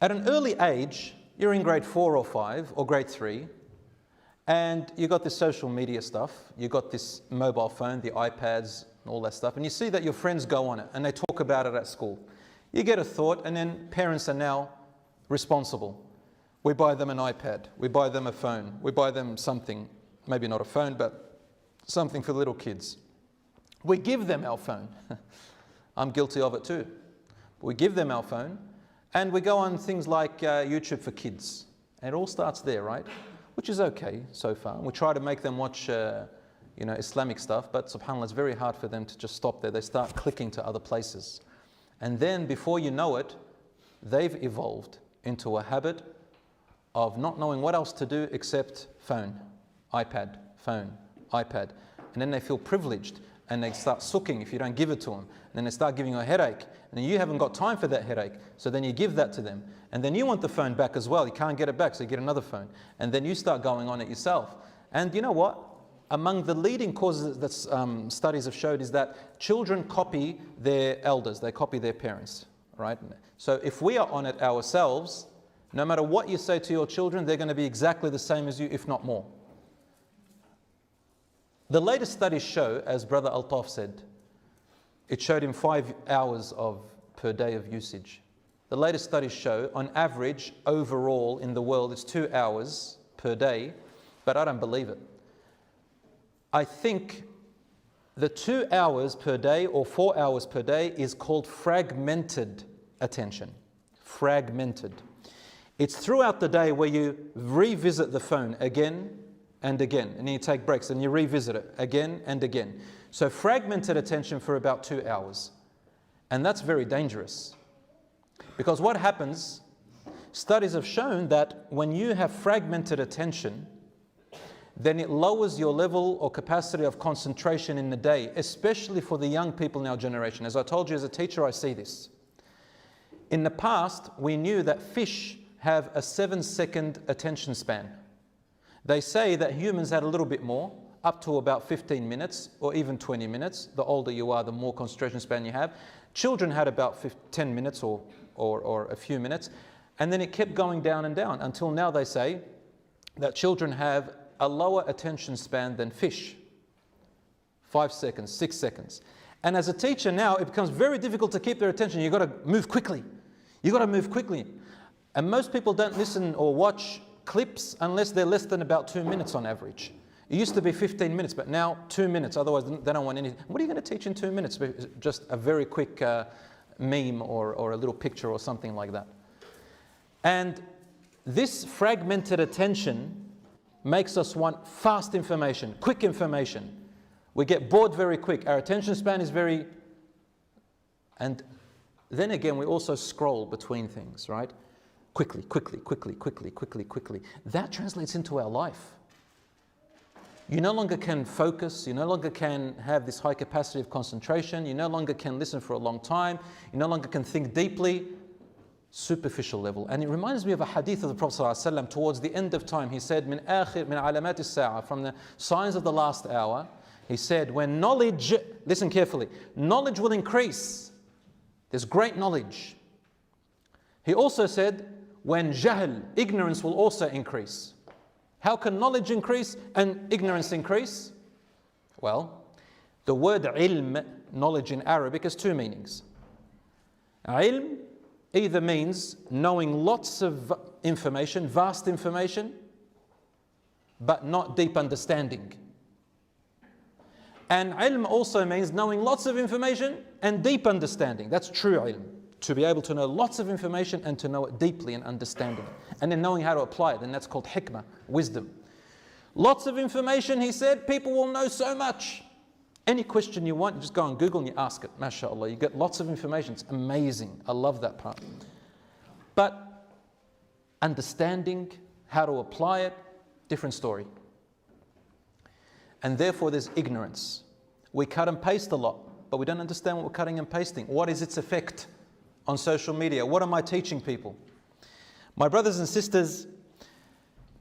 At an early age, you're in grade 4 or 5 or grade 3, and you got this social media stuff, you got this mobile phone, the iPads, and all that stuff, and you see that your friends go on it and they talk about it at school. You get a thought, and then parents are now responsible. We buy them an iPad, we buy them a phone, we buy them something, maybe not a phone, but something for little kids. We give them our phone. I'm guilty of it too. We give them our phone, and we go on things like YouTube for kids. And it all starts there, right? Which is okay so far. We try to make them watch Islamic stuff, but subhanAllah, it's very hard for them to just stop there. They start clicking to other places. And then before you know it, they've evolved into a habit of not knowing what else to do except phone, iPad, phone, iPad. And then they feel privileged, and they start sooking if you don't give it to them. And then they start giving you a headache, and then you haven't got time for that headache, so then you give that to them. And then you want the phone back as well. You can't get it back, so you get another phone. And then you start going on it yourself. And you know what? Among the leading causes that studies have showed is that children copy their elders, they copy their parents, right? So if we are on it ourselves, no matter what you say to your children, they're going to be exactly the same as you, if not more. The latest studies show, as Brother Altaf said, it showed him 5 hours per day of usage. The latest studies show, on average, overall in the world, it's 2 hours per day, but I don't believe it. I think the 2 hours per day or 4 hours per day is called fragmented attention. Fragmented. It's throughout the day where you revisit the phone again and again, and then you take breaks and you revisit it again and again. So fragmented attention for about 2 hours. And that's very dangerous. Because what happens, studies have shown that when you have fragmented attention, then it lowers your level or capacity of concentration in the day, especially for the young people in our generation. As I told you, as a teacher, I see this. In the past, we knew that fish have a 7-second attention span. They say that humans had a little bit more, up to about 15 minutes or even 20 minutes. The older you are, the more concentration span you have. Children had about 10 minutes or a few minutes. And then it kept going down and down until now they say that children have a lower attention span than fish. 5 seconds, 6 seconds. And as a teacher now, it becomes very difficult to keep their attention. You've got to move quickly. You've got to move quickly. And most people don't listen or watch clips unless they're less than about 2 minutes on average. It used to be 15 minutes, but now 2 minutes. Otherwise, they don't want anything. What are you going to teach in 2 minutes? Just a very quick meme or a little picture or something like that. And this fragmented attention makes us want fast information, quick information. We get bored very quick. Our attention span is very... And then again, we also scroll between things, right? Quickly, quickly, quickly, quickly, quickly, quickly. That translates into our life. You no longer can focus, you no longer can have this high capacity of concentration, you no longer can listen for a long time, you no longer can think deeply. Superficial level. And it reminds me of a hadith of the Prophet ﷺ towards the end of time. He said, min alamat as-sa'a, from the signs of the last hour, he said, when knowledge, listen carefully, knowledge will increase. There's great knowledge. He also said, when jahl, ignorance will also increase. How can knowledge increase and ignorance increase? Well, the word ilm, knowledge in Arabic, has two meanings. Ilm either means knowing lots of information, vast information, but not deep understanding. And ilm also means knowing lots of information and deep understanding. That's true ilm. To be able to know lots of information and to know it deeply and understanding. And then knowing how to apply it, and that's called hikmah, wisdom. Lots of information, he said, people will know so much. Any question you want, you just go on Google and you ask it. MashaAllah, you get lots of information. It's amazing. I love that part. But understanding how to apply it, different story. And therefore there's ignorance. We cut and paste a lot, but we don't understand what we're cutting and pasting. What is its effect on social media? What am I teaching people? My brothers and sisters,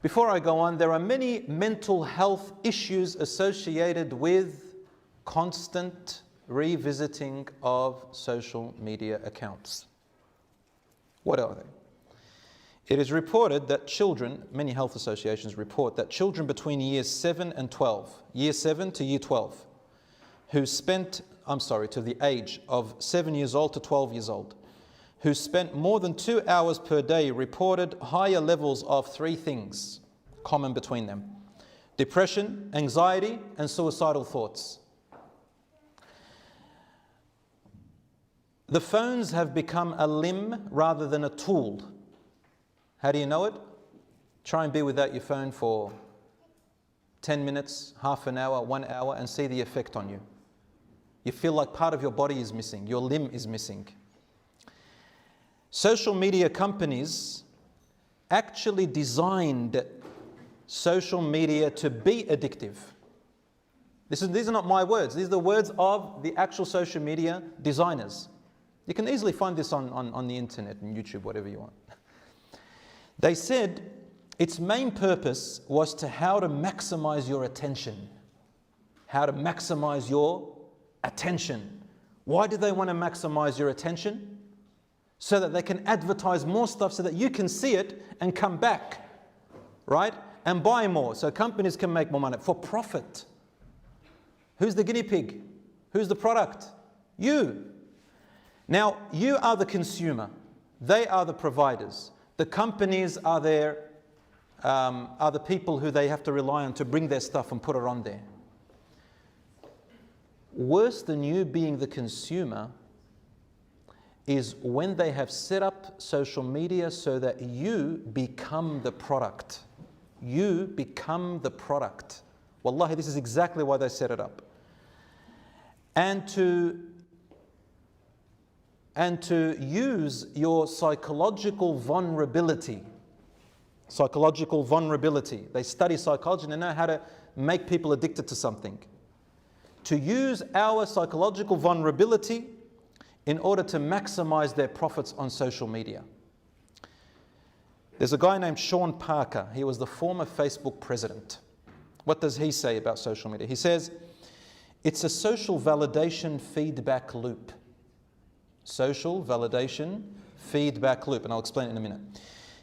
before I go on, there are many mental health issues associated with constant revisiting of social media accounts. What are they? It is reported that children, many health associations report that children between years 7 and 12, year 7 to year 12, who spent, to the age of 7 years old to 12 years old, who spent more than 2 hours per day reported higher levels of 3 things common between them: depression, anxiety, and suicidal thoughts. The phones have become a limb rather than a tool. How do you know it? Try and be without your phone for 10 minutes, half an hour, 1 hour, and see the effect on you. You feel like part of your body is missing, your limb is missing. Social media companies actually designed social media to be addictive. These are not my words, these are the words of the actual social media designers. You can easily find this on the internet and YouTube, whatever you want. They said its main purpose was how to maximize your attention. How to maximize your attention. Why do they want to maximize your attention? So that they can advertise more stuff so that you can see it and come back, right? And buy more, so companies can make more money for profit. Who's the guinea pig? Who's the product? You. Now, you are the consumer. They are the providers. The companies are the people who they have to rely on to bring their stuff and put it on there. Worse than you being the consumer is when they have set up social media so that you become the product. You become the product. Wallahi, this is exactly why they set it up. And to use your psychological vulnerability. Psychological vulnerability. They study psychology and they know how to make people addicted to something. To use our psychological vulnerability in order to maximize their profits on social media. There's a guy named Sean Parker. He was the former Facebook president. What does he say about social media? He says, it's a social validation feedback loop. Social validation feedback loop, and I'll explain it in a minute.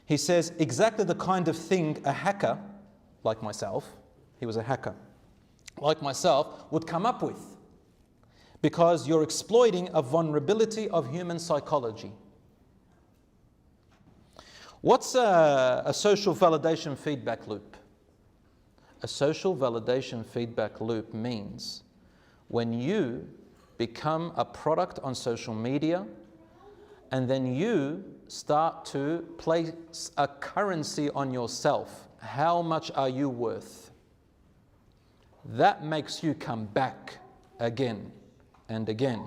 He says exactly the kind of thing a hacker, like myself, he was a hacker, like myself, would come up with. Because you're exploiting a vulnerability of human psychology. What's a social validation feedback loop? A social validation feedback loop means when you become a product on social media and then you start to place a currency on yourself. How much are you worth? That makes you come back again and again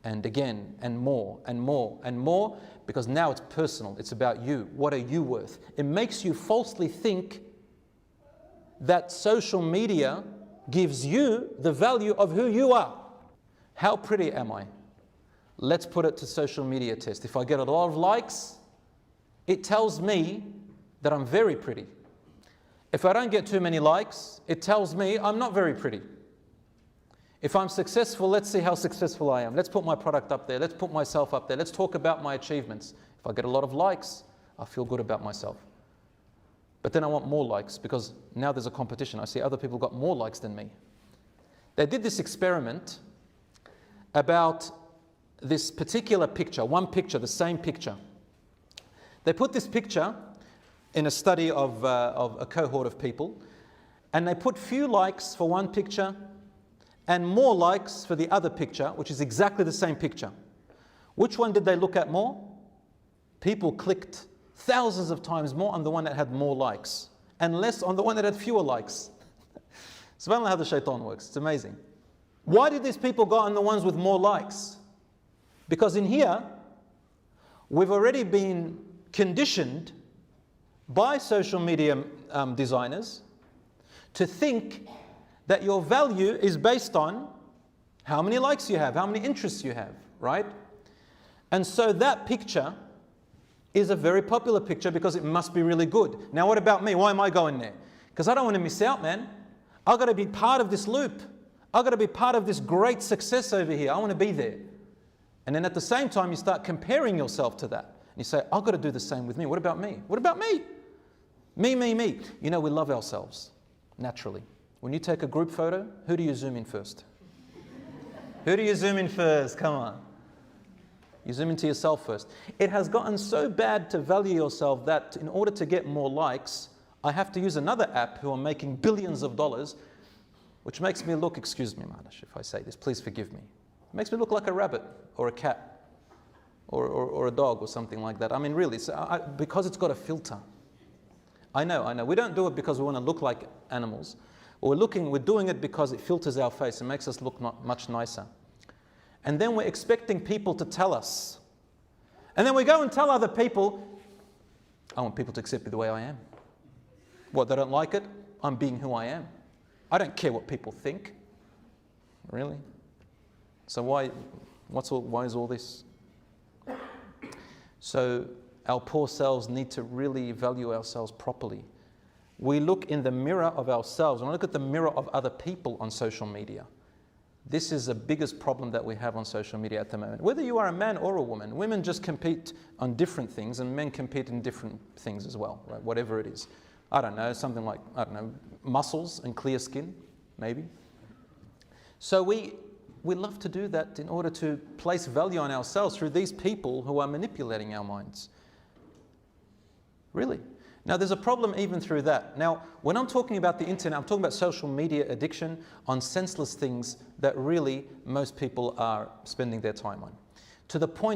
and again and more and more and more, because now it's personal, it's about you. What are you worth? It makes you falsely think that social media gives you the value of who you are. How pretty am I? Let's put it to social media test. If I get a lot of likes, it tells me that I'm very pretty. If I don't get too many likes, it tells me I'm not very pretty. If I'm successful, let's see how successful I am. Let's put my product up there. Let's put myself up there. Let's talk about my achievements. If I get a lot of likes, I feel good about myself. But then I want more likes because now there's a competition. I see other people got more likes than me. They did this experiment about this particular picture, one picture, the same picture. They put this picture in a study of a cohort of people, and they put few likes for one picture and more likes for the other picture, which is exactly the same picture. Which one did they look at more? People clicked thousands of times more on the one that had more likes and less on the one that had fewer likes. SubhanAllah, how the shaitan works. It's amazing. Why did these people go on the ones with more likes? Because in here, we've already been conditioned by social media designers to think that your value is based on how many likes you have, how many interests you have, right? And so that picture is a very popular picture because it must be really good. Now what about me? Why am I going there? Because I don't want to miss out, man. I've got to be part of this loop. I've got to be part of this great success over here. I want to be there. And then at the same time, you start comparing yourself to that. And you say, I've got to do the same with me. What about me? What about me? Me. You know, we love ourselves, naturally. When you take a group photo, who do you zoom in first? Who do you zoom in first? Come on. You zoom into yourself first. It has gotten so bad to value yourself that in order to get more likes, I have to use another app who are making billions of dollars, which makes me look, excuse me, Manish, if I say this, please forgive me. It makes me look like a rabbit or a cat or a dog or something like that. I mean, really, because it's got a filter. I know. We don't do it because we want to look like animals. We're doing it because it filters our face and makes us look much nicer. And then we're expecting people to tell us. And then we go and tell other people, I want people to accept me the way I am. What, they don't like it? I'm being who I am. I don't care what people think. Really? So why is all this? So our poor selves need to really value ourselves properly. We look in the mirror of ourselves and look at the mirror of other people on social media. This is the biggest problem that we have on social media at the moment. Whether you are a man or a woman, women just compete on different things and men compete in different things as well, right? Whatever it is. I don't know, something like, muscles and clear skin, maybe. So we love to do that in order to place value on ourselves through these people who are manipulating our minds. Really. Now, there's a problem even through that. Now, when I'm talking about the internet, I'm talking about social media addiction on senseless things that really most people are spending their time on. To the point